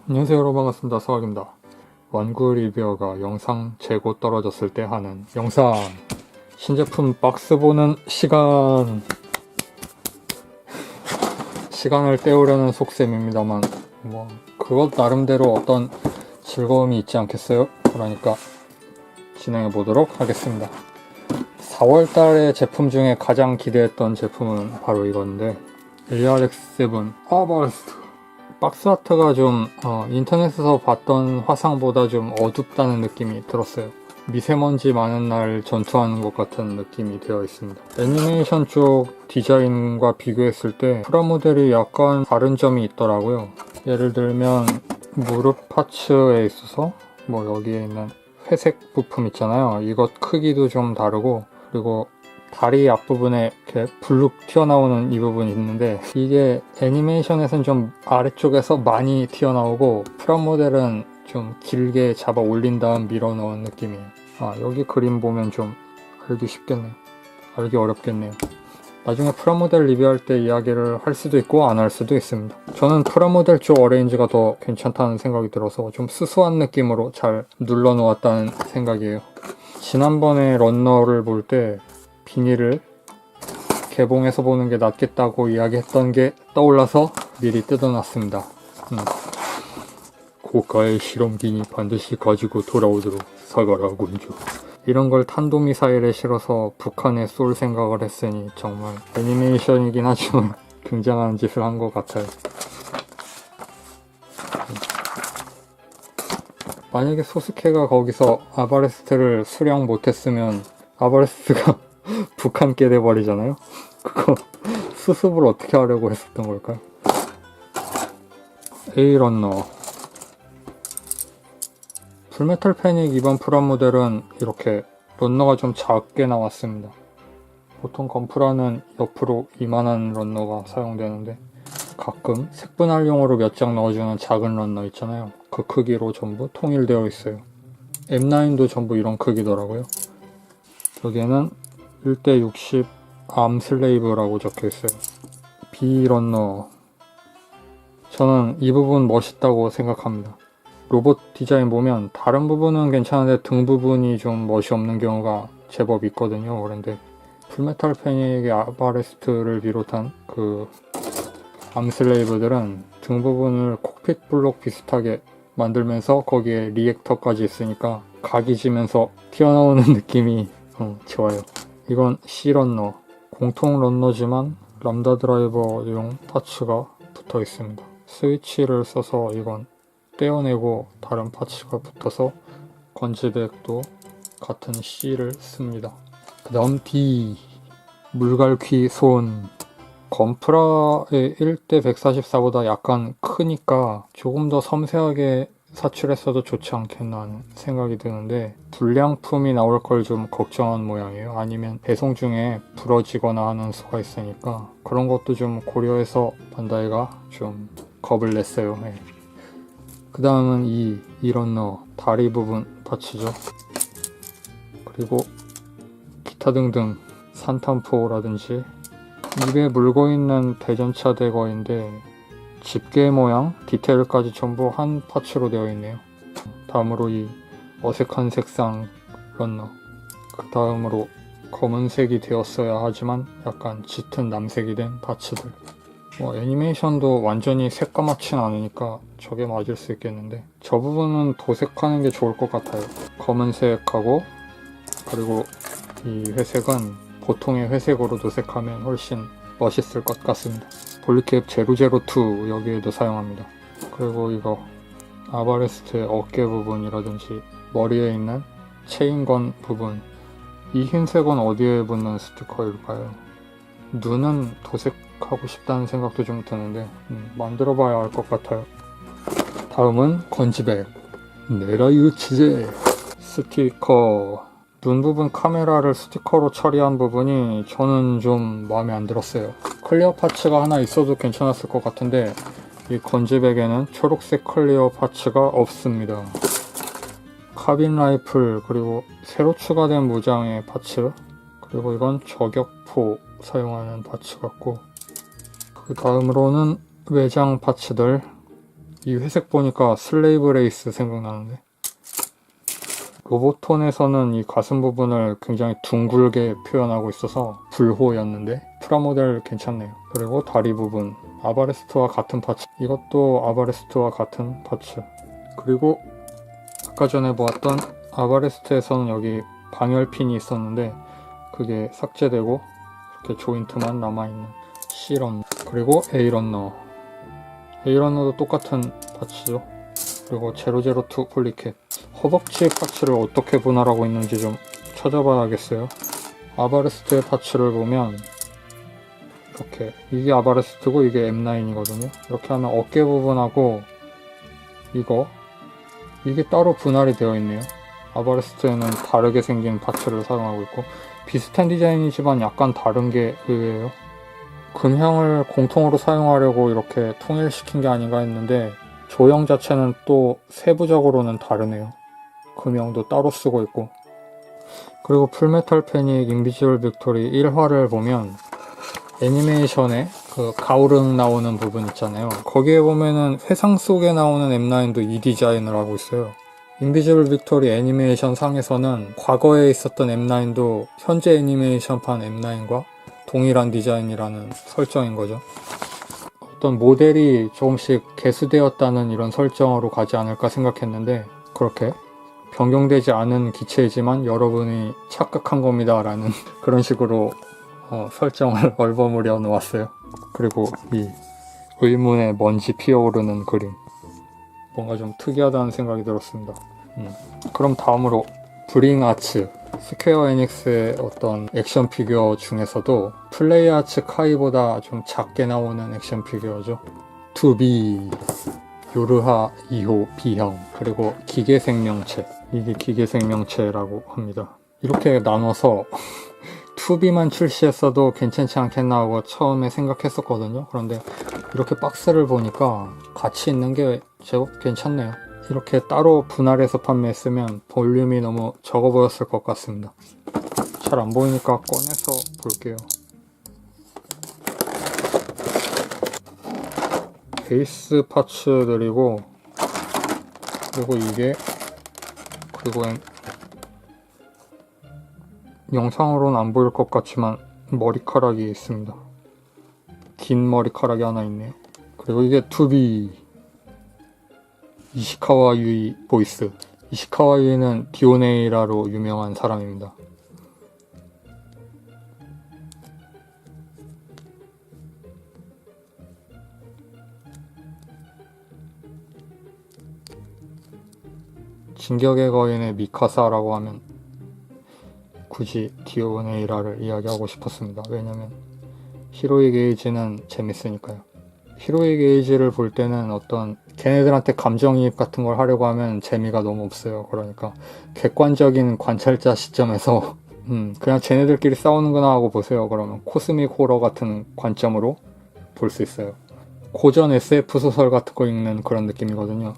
안녕하세요 여러분, 반갑습니다. 서학입니다. 완구 리뷰어가 영상 재고 떨어졌을 때 하는 영상. 신제품 박스 보는 시간을 때우려는 속셈입니다만 그것 나름대로 어떤 즐거움이 있지 않겠어요? 그러니까 진행해 보도록 하겠습니다. 4월달에 제품 중에 가장 기대했던 제품은 바로 이건데, ARX7 아바레스트. 박스 아트가 좀 인터넷에서 봤던 화상보다 좀 어둡다는 느낌이 들었어요. 미세먼지 많은 날 전투하는 것 같은 느낌이 되어 있습니다. 애니메이션 쪽 디자인과 비교했을 때 프라모델이 약간 다른 점이 있더라고요. 예를 들면 무릎 파츠에 있어서 여기에 있는 회색 부품 있잖아요. 이것 크기도 좀 다르고, 그리고 다리 앞부분에 이렇게 불룩 튀어나오는 이 부분이 있는데, 이게 애니메이션에서는 좀 아래쪽에서 많이 튀어나오고 프라모델은 좀 길게 잡아 올린 다음 밀어 넣은 느낌이에요. 여기 그림 보면 좀 알기 쉽겠네요. 알기 어렵겠네요. 나중에 프라모델 리뷰할 때 이야기를 할 수도 있고 안 할 수도 있습니다. 저는 프라모델 쪽 어레인지가 더 괜찮다는 생각이 들어서 좀 수수한 느낌으로 잘 눌러 놓았다는 생각이에요. 지난번에 런너를 볼 때 비닐을 개봉해서 보는 게 낫겠다고 이야기했던 게 떠올라서 미리 뜯어놨습니다. 고가의 실험기니 반드시 가지고 돌아오도록 사과라 군주. 이런 걸 탄도미사일에 실어서 북한에 쏠 생각을 했으니 정말 애니메이션이긴 하지만 굉장한 짓을 한 것 같아요. 만약에 소스케가 거기서 아바레스트를 수령 못했으면 아바레스트가 북한께 돼버리잖아요. 그거 수습을 어떻게 하려고 했었던 걸까요? A런너. 풀메탈 패닉 이번 프라모델은 이렇게 런너가 좀 작게 나왔습니다. 보통 건프라는 옆으로 이만한 런너가 사용되는데, 가끔 색분할용으로 몇 장 넣어주는 작은 런너 있잖아요. 그 크기로 전부 통일되어 있어요. M9도 전부 이런 크기더라고요. 여기에는 1:60 암슬레이브라고 적혀있어요. B런너. 저는 이 부분 멋있다고 생각합니다. 로봇 디자인 보면 다른 부분은 괜찮은데 등 부분이 좀 멋이 없는 경우가 제법 있거든요. 그런데 풀메탈 패닉의 아바레스트를 비롯한 그 암슬레이브들은 등 부분을 콕핏 블록 비슷하게 만들면서 거기에 리액터까지 있으니까 각이 지면서 튀어나오는 느낌이 좋아요. 이건 C런너. 공통 런너지만 람다 드라이버용 파츠가 붙어 있습니다. 스위치를 써서 이건 떼어내고 다른 파츠가 붙어서 건지백도 같은 C를 씁니다. 그 다음 D. 물갈퀴 손. 건프라의 1:144보다 약간 크니까 조금 더 섬세하게 사출했어도 좋지 않겠나 하는 생각이 드는데, 불량품이 나올 걸 좀 걱정한 모양이에요. 아니면 배송 중에 부러지거나 하는 수가 있으니까 그런 것도 좀 고려해서 반다이가 좀 겁을 냈어요. 네. 그 다음은 이 런너 다리 부분 파츠죠. 그리고 기타 등등 산탄포라든지 입에 물고 있는 대전차 대거인데 집게 모양 디테일까지 전부 한 파츠로 되어 있네요. 다음으로 이 어색한 색상 런너. 그 다음으로 검은색이 되었어야 하지만 약간 짙은 남색이 된 파츠들. 애니메이션도 완전히 새까맣진 않으니까 저게 맞을 수 있겠는데, 저 부분은 도색하는 게 좋을 것 같아요. 검은색하고 그리고 이 회색은 보통의 회색으로 도색하면 훨씬 멋있을 것 같습니다. 볼리캡 002 여기에도 사용합니다. 그리고 이거 아바레스트의 어깨 부분이라든지 머리에 있는 체인건 부분. 이 흰색은 어디에 붙는 스티커일까요? 눈은 도색하고 싶다는 생각도 좀 드는데 만들어봐야 알 것 같아요. 다음은 건지백. 네라유 치제 스티커. 눈 부분 카메라를 스티커로 처리한 부분이 저는 좀 마음에 안 들었어요. 클리어 파츠가 하나 있어도 괜찮았을 것 같은데 이 건지백에는 초록색 클리어 파츠가 없습니다. 카빈 라이플, 그리고 새로 추가된 무장의 파츠, 그리고 이건 저격포 사용하는 파츠 같고, 그 다음으로는 외장 파츠들. 이 회색 보니까 슬레이브 레이스 생각나는데. 로보톤에서는 이 가슴 부분을 굉장히 둥글게 표현하고 있어서 불호였는데 프라모델 괜찮네요. 그리고 다리 부분 아바레스트와 같은 파츠, 이것도 아바레스트와 같은 파츠. 그리고 아까 전에 보았던 아바레스트에서는 여기 방열핀이 있었는데 그게 삭제되고 이렇게 조인트만 남아있는 C런. 그리고 A런너, A런너도 똑같은 파츠죠. 그리고 002 폴리캡. 허벅지 파츠를 어떻게 분할하고 있는지 좀 찾아봐야겠어요. 아바레스트의 파츠를 보면 이렇게, 이게 아바레스트고 이게 M9이거든요. 이렇게 하면 어깨 부분하고 이게 따로 분할이 되어 있네요. 아바레스트에는 다르게 생긴 파츠를 사용하고 있고 비슷한 디자인이지만 약간 다른 게 의외예요. 금형을 공통으로 사용하려고 이렇게 통일시킨 게 아닌가 했는데 조형 자체는 또 세부적으로는 다르네요. 금형도 따로 쓰고 있고. 그리고 풀메탈 패닉 인비지블 빅토리 1화를 보면 애니메이션에 그 가오릉 나오는 부분 있잖아요. 거기에 보면은 회상 속에 나오는 M9도 이 디자인을 하고 있어요. 인비지블 빅토리 애니메이션 상에서는 과거에 있었던 M9도 현재 애니메이션판 M9과 동일한 디자인이라는 설정인 거죠. 어떤 모델이 조금씩 개수되었다는 이런 설정으로 가지 않을까 생각했는데 그렇게 변경되지 않은 기체이지만 여러분이 착각한 겁니다 라는 그런 식으로 설정을 얼버무려 놓았어요. 그리고 이 의문의 먼지 피어오르는 그림, 뭔가 좀 특이하다는 생각이 들었습니다. 그럼 다음으로 브링 아츠, 스퀘어 에닉스의 어떤 액션 피규어 중에서도 플레이 아츠 카이보다 좀 작게 나오는 액션 피규어죠. 투비, 요르하 2호 B형, 그리고 기계 생명체, 이게 기계 생명체라고 합니다. 이렇게 나눠서 투비만 출시했어도 괜찮지 않겠나 하고 처음에 생각했었거든요. 그런데 이렇게 박스를 보니까 같이 있는 게 제법 괜찮네요. 이렇게 따로 분할해서 판매했으면 볼륨이 너무 적어 보였을 것 같습니다. 잘 안 보이니까 꺼내서 볼게요. 베이스 파츠들이고, 그리고 이게, 그리고 영상으로는 안 보일 것 같지만 머리카락이 있습니다. 긴 머리카락이 하나 있네요. 그리고 이게 투비, 이시카와 유이 보이스. 이시카와 유이는 디오네이라로 유명한 사람입니다. 진격의 거인의 미카사라고 하면 굳이 디오네이라를 이야기하고 싶었습니다. 왜냐면 히로이 게이지는 재밌으니까요. 히로이 게이지를 볼 때는 어떤 걔네들한테 감정이입 같은 걸 하려고 하면 재미가 너무 없어요. 그러니까 객관적인 관찰자 시점에서 그냥 쟤네들끼리 싸우는구나 하고 보세요. 그러면 코스믹 호러 같은 관점으로 볼 수 있어요. 고전 SF 소설 같은 거 읽는 그런 느낌이거든요.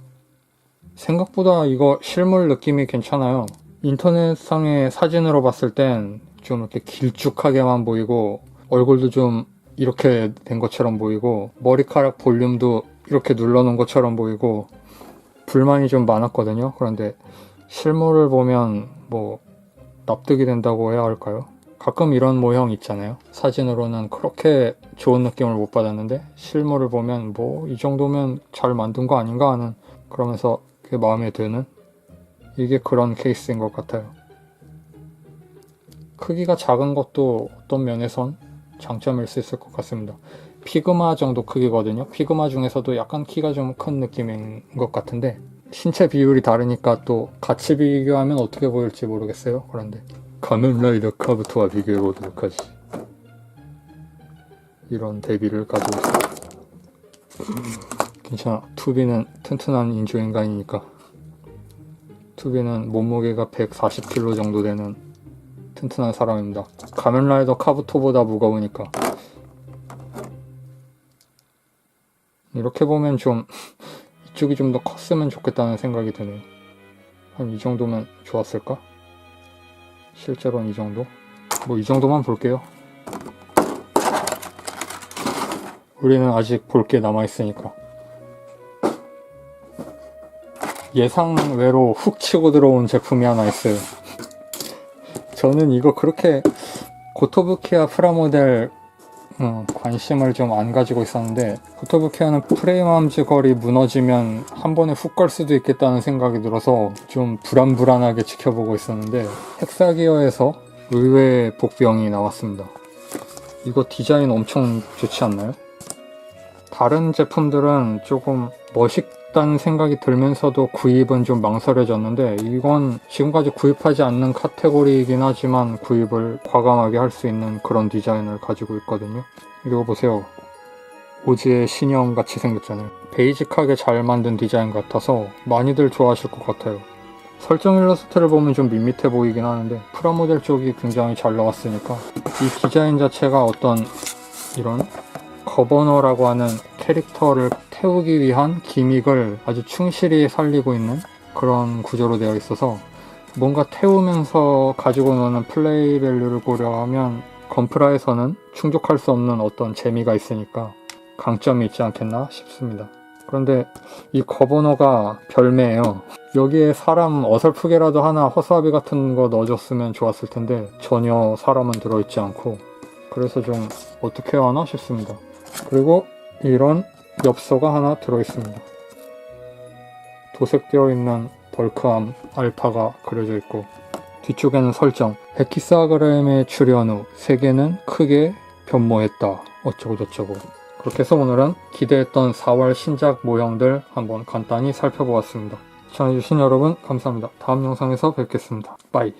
생각보다 이거 실물 느낌이 괜찮아요. 인터넷상의 사진으로 봤을 땐 좀 이렇게 길쭉하게만 보이고 얼굴도 좀 이렇게 된 것처럼 보이고 머리카락 볼륨도 이렇게 눌러놓은 것처럼 보이고 불만이 좀 많았거든요. 그런데 실물을 보면 뭐 납득이 된다고 해야 할까요? 가끔 이런 모형 있잖아요. 사진으로는 그렇게 좋은 느낌을 못 받았는데 실물을 보면 뭐 이 정도면 잘 만든 거 아닌가 하는, 그러면서 그게 마음에 드는, 이게 그런 케이스인 것 같아요. 크기가 작은 것도 어떤 면에선 장점일 수 있을 것 같습니다. 피그마 정도 크기거든요. 피그마 중에서도 약간 키가 좀 큰 느낌인 것 같은데 신체 비율이 다르니까 또 같이 비교하면 어떻게 보일지 모르겠어요. 그런데 가면라이더 카부토와 비교해보도록 하지. 이런 대비를 가지고 있어. 괜찮아. 투비는 튼튼한 인조인간이니까. 투비는 몸무게가 140kg 정도 되는 튼튼한 사람입니다. 가면라이더 카부토보다 무거우니까. 이렇게 보면 좀 이쪽이 좀 더 컸으면 좋겠다는 생각이 드네요. 한 이 정도면 좋았을까? 실제로는 이 정도? 뭐 이 정도만 볼게요. 우리는 아직 볼 게 남아있으니까. 예상외로 훅 치고 들어온 제품이 하나 있어요. 저는 이거 그렇게 고토부키아 프라모델 관심을 좀 안 가지고 있었는데, 고토부키아는 프레임 암즈 걸이 무너지면 한 번에 훅 걸 수도 있겠다는 생각이 들어서 좀 불안불안하게 지켜보고 있었는데, 헥사기어에서 의외의 복병이 나왔습니다. 이거 디자인 엄청 좋지 않나요? 다른 제품들은 조금 멋있다는 생각이 들면서도 구입은 좀 망설여졌는데, 이건 지금까지 구입하지 않는 카테고리이긴 하지만 구입을 과감하게 할 수 있는 그런 디자인을 가지고 있거든요. 이거 보세요. 오즈의 신형 같이 생겼잖아요. 베이직하게 잘 만든 디자인 같아서 많이들 좋아하실 것 같아요. 설정 일러스트를 보면 좀 밋밋해 보이긴 하는데 프라모델 쪽이 굉장히 잘 나왔으니까, 이 디자인 자체가 어떤 이런 거버너라고 하는 캐릭터를 태우기 위한 기믹을 아주 충실히 살리고 있는 그런 구조로 되어 있어서, 뭔가 태우면서 가지고 노는 플레이 밸류를 고려하면 건프라에서는 충족할 수 없는 어떤 재미가 있으니까 강점이 있지 않겠나 싶습니다. 그런데 이 거버너가 별매예요. 여기에 사람 어설프게라도 하나 허수아비 같은 거 넣어줬으면 좋았을 텐데 전혀 사람은 들어있지 않고, 그래서 좀 어떻게 해야 하나 싶습니다. 그리고 이런 엽서가 하나 들어있습니다. 도색되어 있는 벌크암 알파가 그려져 있고, 뒤쪽에는 설정, 헤키사그램의 출현 후 세계는 크게 변모했다 어쩌고저쩌고. 그렇게 해서 오늘은 기대했던 4월 신작 모형들 한번 간단히 살펴보았습니다. 시청해주신 여러분 감사합니다. 다음 영상에서 뵙겠습니다. 빠이.